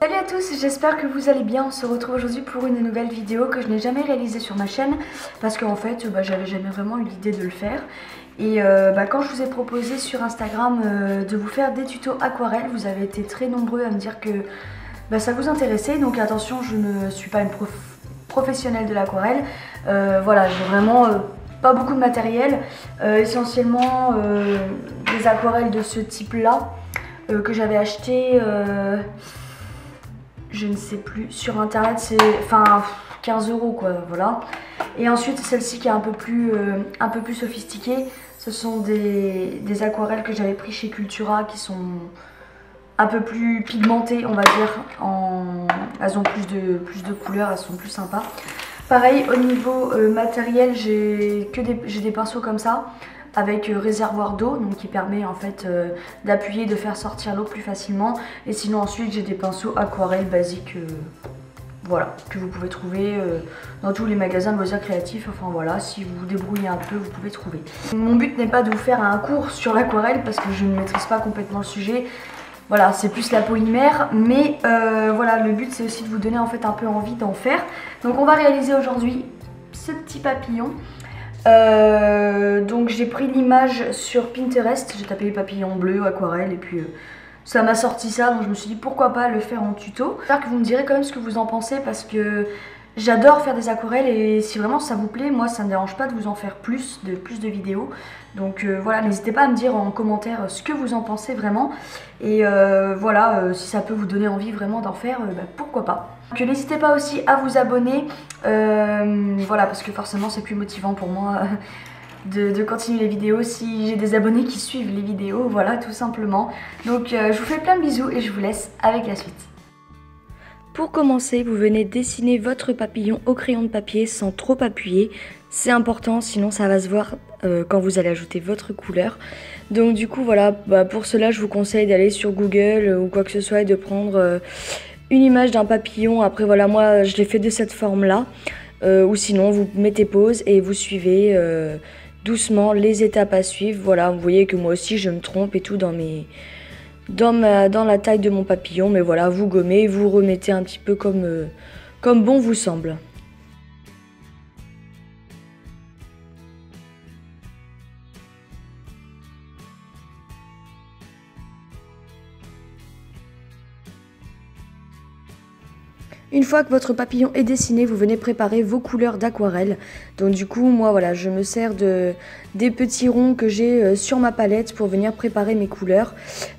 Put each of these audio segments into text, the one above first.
Salut à tous, j'espère que vous allez bien. On se retrouve aujourd'hui pour une nouvelle vidéo que je n'ai jamais réalisée sur ma chaîne parce qu'en fait j'avais jamais vraiment eu l'idée de le faire. Et quand je vous ai proposé sur Instagram de vous faire des tutos aquarelle, vous avez été très nombreux à me dire que ça vous intéressait. Donc attention, je ne suis pas une professionnelle de l'aquarelle. Voilà, j'ai vraiment pas beaucoup de matériel, essentiellement des aquarelles de ce type là que j'avais acheté je ne sais plus, sur internet, c'est 15 € quoi, voilà. Et ensuite celle-ci qui est un peu plus sophistiquée, ce sont des aquarelles que j'avais pris chez Cultura qui sont un peu plus pigmentées, on va dire. Elles ont plus de couleurs, elles sont plus sympas. Pareil au niveau matériel, j'ai des pinceaux comme ça avec réservoir d'eau, donc qui permet en fait d'appuyer, de faire sortir l'eau plus facilement. Et sinon ensuite j'ai des pinceaux aquarelles basiques, voilà, que vous pouvez trouver dans tous les magasins de loisirs créatifs. Enfin voilà, si vous vous débrouillez un peu, vous pouvez trouver. Mon but n'est pas de vous faire un cours sur l'aquarelle parce que je ne maîtrise pas complètement le sujet. Voilà, c'est plus la polymère, mais voilà, le but c'est aussi de vous donner en fait un peu envie d'en faire. Donc on va réaliser aujourd'hui ce petit papillon. Donc j'ai pris l'image sur Pinterest, j'ai tapé papillon bleu, aquarelle et puis ça m'a sorti ça, donc je me suis dit pourquoi pas le faire en tuto. J'espère que vous me direz quand même ce que vous en pensez parce que j'adore faire des aquarelles et si vraiment ça vous plaît, moi ça ne me dérange pas de vous en faire plus de vidéos. Donc voilà, n'hésitez pas à me dire en commentaire ce que vous en pensez vraiment. Et voilà, si ça peut vous donner envie vraiment d'en faire, pourquoi pas. Donc n'hésitez pas aussi à vous abonner, voilà, parce que forcément c'est plus motivant pour moi de continuer les vidéos si j'ai des abonnés qui suivent les vidéos, voilà, tout simplement. Donc je vous fais plein de bisous et je vous laisse avec la suite. Pour commencer, vous venez dessiner votre papillon au crayon de papier sans trop appuyer. C'est important, sinon ça va se voir quand vous allez ajouter votre couleur. Donc du coup voilà, pour cela je vous conseille d'aller sur Google ou quoi que ce soit et de prendre une image d'un papillon. Après voilà, moi je l'ai fait de cette forme là. Ou sinon vous mettez pause et vous suivez doucement les étapes à suivre. Voilà, vous voyez que moi aussi je me trompe et tout dans la taille de mon papillon, mais voilà, vous gommez, vous remettez un petit peu comme bon vous semble. Une fois que votre papillon est dessiné, vous venez préparer vos couleurs d'aquarelle. Donc du coup, moi voilà, je me sers des petits ronds que j'ai sur ma palette pour venir préparer mes couleurs.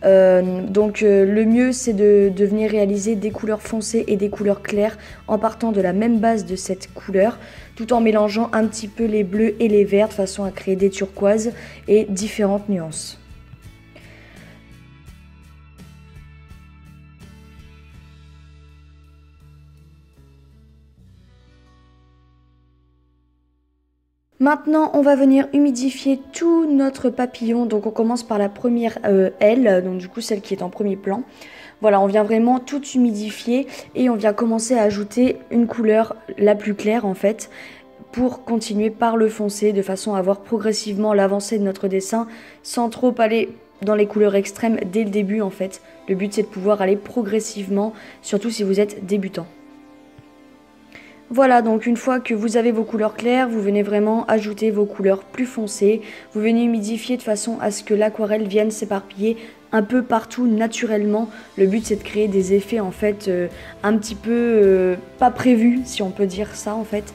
Le mieux c'est de venir réaliser des couleurs foncées et des couleurs claires en partant de la même base de cette couleur, tout en mélangeant un petit peu les bleus et les verts de façon à créer des turquoises et différentes nuances. Maintenant, on va venir humidifier tout notre papillon. Donc on commence par la première aile, donc du coup celle qui est en premier plan. Voilà, on vient vraiment tout humidifier et on vient commencer à ajouter une couleur la plus claire en fait pour continuer par le foncé de façon à voir progressivement l'avancée de notre dessin sans trop aller dans les couleurs extrêmes dès le début en fait. Le but c'est de pouvoir aller progressivement, surtout si vous êtes débutant. Voilà, donc une fois que vous avez vos couleurs claires, vous venez vraiment ajouter vos couleurs plus foncées. Vous venez humidifier de façon à ce que l'aquarelle vienne s'éparpiller un peu partout naturellement. Le but c'est de créer des effets en fait un petit peu pas prévus, si on peut dire ça en fait.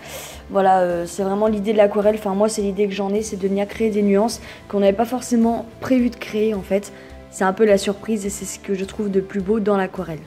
Voilà, c'est vraiment l'idée de l'aquarelle. Enfin moi c'est l'idée que j'en ai, c'est de venir créer des nuances qu'on n'avait pas forcément prévu de créer en fait. C'est un peu la surprise et c'est ce que je trouve de plus beau dans l'aquarelle.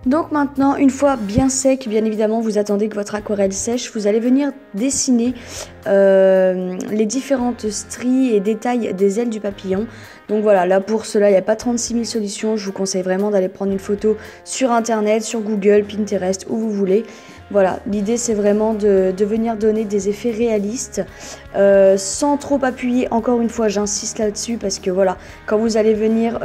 Donc maintenant, une fois bien sec, bien évidemment, vous attendez que votre aquarelle sèche, vous allez venir dessiner les différentes stries et détails des ailes du papillon. Donc voilà, là pour cela, il n'y a pas 36 000 solutions, je vous conseille vraiment d'aller prendre une photo sur internet, sur Google, Pinterest, où vous voulez. Voilà, l'idée c'est vraiment de venir donner des effets réalistes, sans trop appuyer, encore une fois j'insiste là-dessus parce que voilà, quand vous allez venir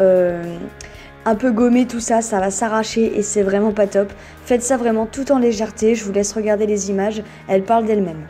un peu gommer tout ça, ça va s'arracher et c'est vraiment pas top. Faites ça vraiment tout en légèreté, je vous laisse regarder les images, elles parlent d'elles-mêmes.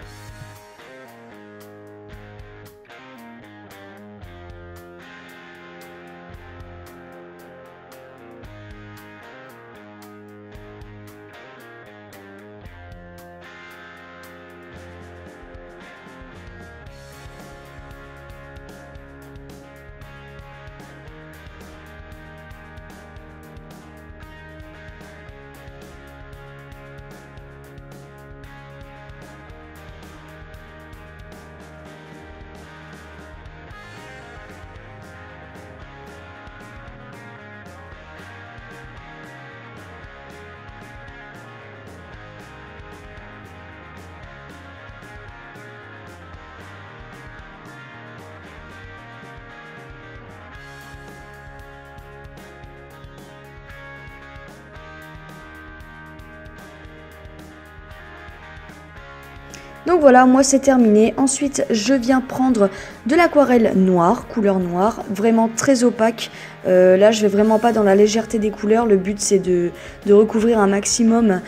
Donc voilà, moi c'est terminé. Ensuite, je viens prendre de l'aquarelle noire, couleur noire, vraiment très opaque. Là, je vais vraiment pas dans la légèreté des couleurs. Le but, c'est de recouvrir un maximum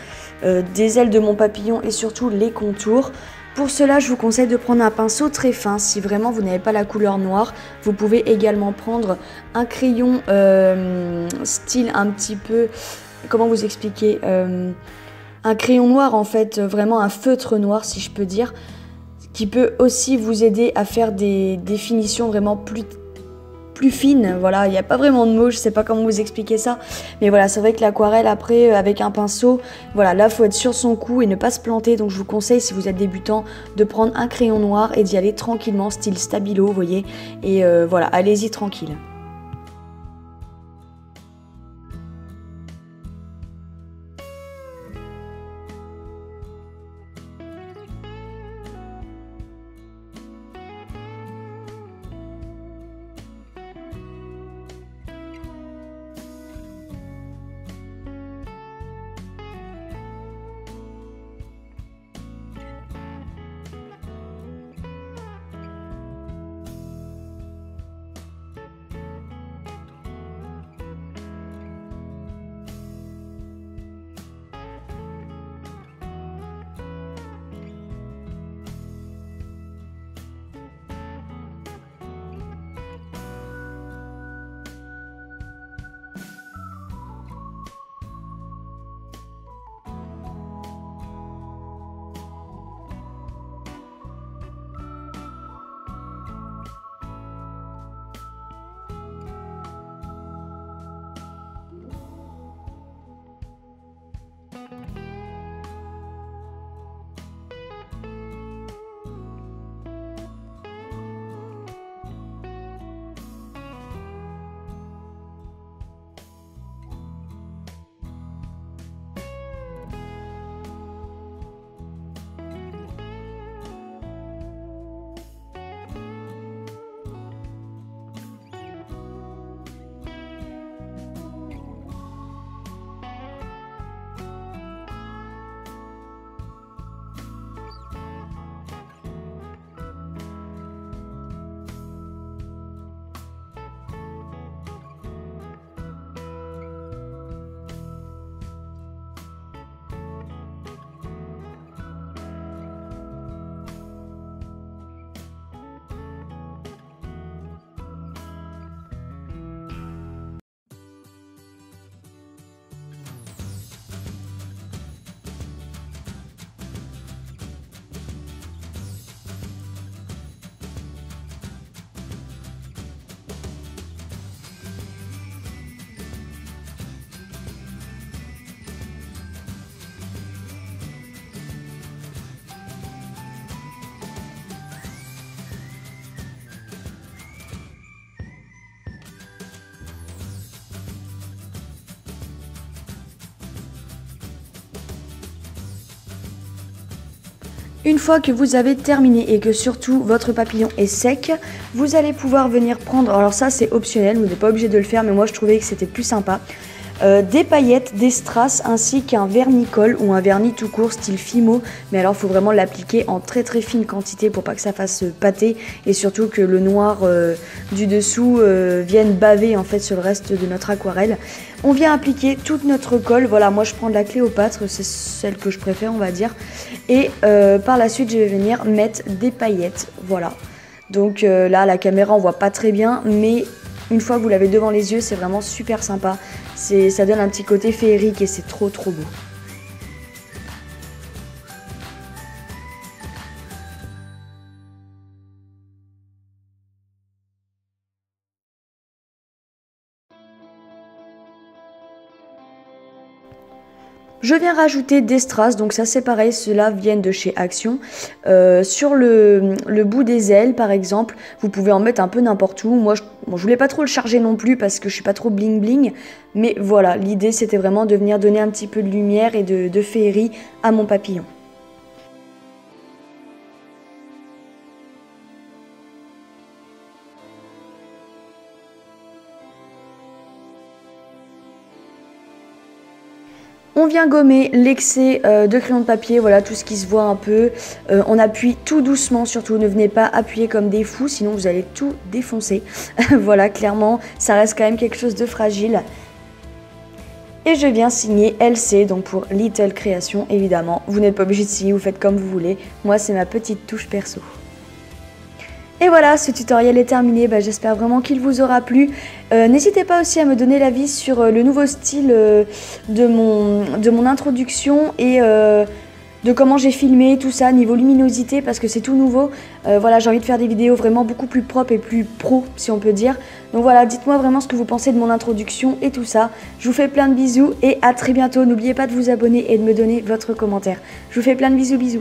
des ailes de mon papillon et surtout les contours. Pour cela, je vous conseille de prendre un pinceau très fin. Si vraiment vous n'avez pas la couleur noire, vous pouvez également prendre un crayon style un petit peu... Comment vous expliquer un crayon noir en fait, vraiment un feutre noir si je peux dire, qui peut aussi vous aider à faire des définitions vraiment plus fines. Voilà, il n'y a pas vraiment de mots, je sais pas comment vous expliquer ça, mais voilà, c'est vrai que l'aquarelle après avec un pinceau, voilà, là faut être sur son coup et ne pas se planter. Donc je vous conseille, si vous êtes débutant, de prendre un crayon noir et d'y aller tranquillement, style stabilo, vous voyez, et voilà, allez-y tranquille. Une fois que vous avez terminé et que surtout votre papillon est sec, vous allez pouvoir venir prendre, alors ça c'est optionnel, vous n'êtes pas obligé de le faire, mais moi je trouvais que c'était plus sympa, des paillettes, des strass ainsi qu'un vernis-colle ou un vernis tout court style Fimo, mais alors il faut vraiment l'appliquer en très fine quantité pour pas que ça fasse pâter et surtout que le noir du dessous vienne baver en fait sur le reste de notre aquarelle. On vient appliquer toute notre colle, voilà, moi je prends de la Cléopâtre, c'est celle que je préfère on va dire, et par la suite je vais venir mettre des paillettes, voilà. Donc là la caméra on voit pas très bien, mais une fois que vous l'avez devant les yeux, c'est vraiment super sympa. Ça donne un petit côté féerique et c'est trop beau. Je viens rajouter des strass, donc ça c'est pareil, ceux-là viennent de chez Action. Sur le bout des ailes par exemple, vous pouvez en mettre un peu n'importe où. Moi je voulais pas trop le charger non plus parce que je suis pas trop bling bling. Mais voilà, l'idée c'était vraiment de venir donner un petit peu de lumière et de féerie à mon papillon. On vient gommer l'excès de crayon de papier, voilà tout ce qui se voit un peu. On appuie tout doucement, surtout ne venez pas appuyer comme des fous, sinon vous allez tout défoncer. Voilà, clairement, ça reste quand même quelque chose de fragile. Et je viens signer LC, donc pour Little Création, évidemment. Vous n'êtes pas obligé de signer, vous faites comme vous voulez. Moi, c'est ma petite touche perso. Et voilà, ce tutoriel est terminé, j'espère vraiment qu'il vous aura plu. N'hésitez pas aussi à me donner l'avis sur le nouveau style de mon introduction et de comment j'ai filmé tout ça, niveau luminosité, parce que c'est tout nouveau. Voilà, j'ai envie de faire des vidéos vraiment beaucoup plus propres et plus pro, si on peut dire. Donc voilà, dites-moi vraiment ce que vous pensez de mon introduction et tout ça. Je vous fais plein de bisous et à très bientôt. N'oubliez pas de vous abonner et de me donner votre commentaire. Je vous fais plein de bisous.